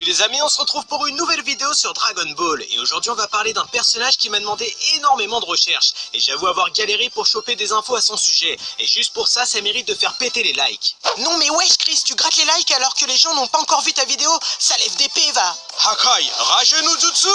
Les amis, on se retrouve pour une nouvelle vidéo sur Dragon Ball et aujourd'hui on va parler d'un personnage qui m'a demandé énormément de recherches et j'avoue avoir galéré pour choper des infos à son sujet et juste pour ça, ça mérite de faire péter les likes. Non mais wesh Chris, tu grattes les likes alors que les gens n'ont pas encore vu ta vidéo, ça lève des P va. Hakai Ragenou Jutsu.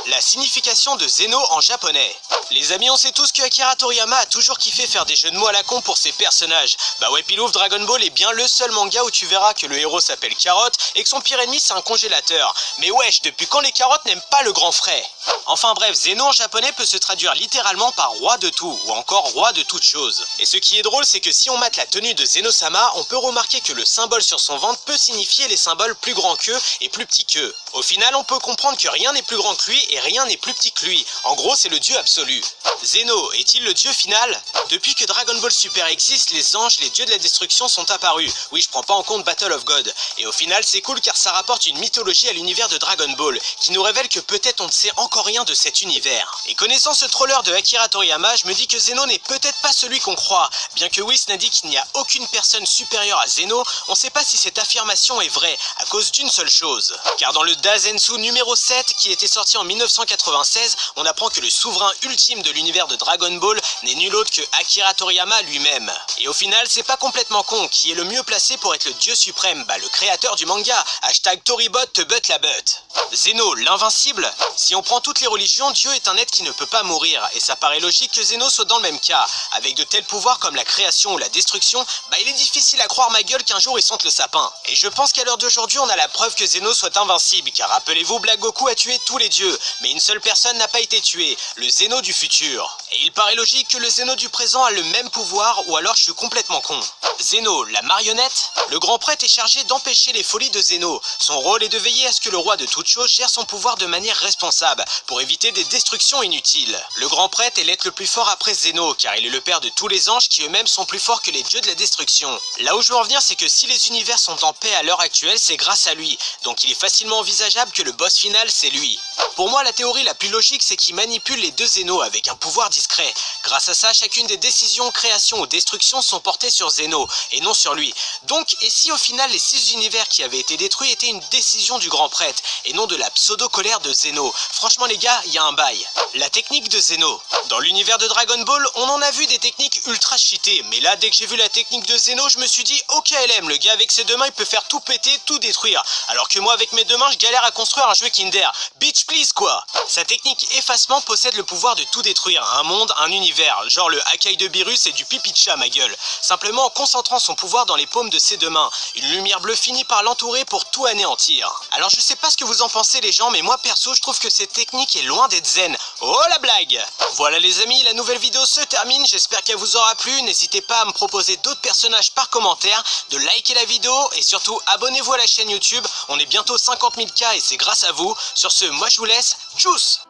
La signification de Zeno en japonais. Les amis, on sait tous que Akira Toriyama a toujours kiffé faire des jeux de mots à la con pour ses personnages. Bah ouais, Pilouf, Dragon Ball est bien le seul manga où tu verras que le héros s'appelle Carotte et que son pire ennemi c'est un congélateur. Mais wesh, depuis quand les carottes n'aiment pas le grand frais? Enfin bref, Zeno en japonais peut se traduire littéralement par roi de tout, ou encore roi de toute chose. Et ce qui est drôle, c'est que si on mate la tenue de Zeno-sama, on peut remarquer que le symbole sur son ventre peut signifier les symboles plus grands qu'eux et plus petits qu'eux. Au final, on peut comprendre que rien n'est plus grand que lui et rien n'est plus petit que lui. En gros, c'est le dieu absolu. Zeno est-il le dieu final? Depuis que Dragon Ball Super existe, les anges, les dieux de la destruction sont apparus. Oui, je prends pas en compte Battle of God. Et au final, c'est cool car ça rapporte une mythologie à l'univers de Dragon Ball, qui nous révèle que peut-être on ne sait encore rien de cet univers. Et connaissant ce troller de Akira Toriyama, je me dis que Zeno n'est peut-être pas celui qu'on croit. Bien que Whis n'a dit qu'il n'y a aucune personne supérieure à Zeno, on sait pas si cette affirmation est vraie, à cause d'une seule chose. Car dans le Dazensu numéro 7, qui était sorti en 1996, on apprend que le souverain ultime de l'univers de Dragon Ball n'est nul autre que Akira Toriyama lui-même. Et au final, c'est pas complètement con, qui est le mieux placé pour être le dieu suprême, le créateur du manga, hashtag Toribot te butt la butt. Zeno, l'invincible? Si on prend toutes les religions, Dieu est un être qui ne peut pas mourir, et ça paraît logique que Zeno soit dans le même cas. Avec de tels pouvoirs comme la création ou la destruction, il est difficile à croire ma gueule qu'un jour il sente le sapin. Et je pense qu'à l'heure d'aujourd'hui, on a la preuve que Zeno soit invincible, car rappelez-vous, Black Goku a tué tous les dieux, mais une seule personne n'a pas été tuée, le Zeno du futur. Et il paraît logique que le Zeno du présent a le même pouvoir, ou alors je suis complètement con. Zeno, la marionnette? Le grand prêtre est chargé d'empêcher les folies de Zeno. Son rôle est de veiller à ce que le roi de toute chose gère son pouvoir de manière responsable, pour éviter des destructions inutiles. Le grand prêtre est l'être le plus fort après Zeno, car il est le père de tous les anges qui eux-mêmes sont plus forts que les dieux de la destruction. Là où je veux en venir, c'est que si les univers sont en paix à l'heure actuelle, c'est grâce à lui, donc il est facilement envisageable que le boss final c'est lui. Pour moi, la théorie la plus logique, c'est qu'il manipule les deux Zeno avec un pouvoir discret. Grâce à ça, chacune des décisions, création ou destruction sont portées sur Zeno, et non sur lui. Donc, et si au final les 6 univers qui avaient été détruits étaient une décision du grand prêtre, et non de la pseudo-colère de Zeno? Franchement les gars, il y a un bail. La technique de Zeno. Dans l'univers de Dragon Ball, on en a vu des techniques ultra cheatées, mais là, dès que j'ai vu la technique de Zeno, je me suis dit, ok LM, le gars avec ses deux mains, il peut faire tout péter, tout détruire. Alors que moi, avec mes deux mains, je galère à construire un jeu Kinder. Bitch please quoi. Sa technique effacement possède le pouvoir de tout détruire, un monde, un univers, genre le Hakai de Beerus et du pipi de chat ma gueule. Simplement en concentrant son pouvoir dans les paumes de ses deux mains, une lumière bleue finit par l'entourer pour tout anéantir. Alors je sais pas ce que vous en pensez les gens, mais moi perso je trouve que cette technique est loin d'être zen. Oh la blague! Voilà les amis, la nouvelle vidéo se termine, j'espère qu'elle vous aura plu, n'hésitez pas à me proposer d'autres personnages par commentaire, de liker la vidéo et surtout abonnez-vous à la chaîne YouTube, on est bientôt 50 000 K et c'est grâce à vous. Sur ce, moi je vous laisse, tchuss!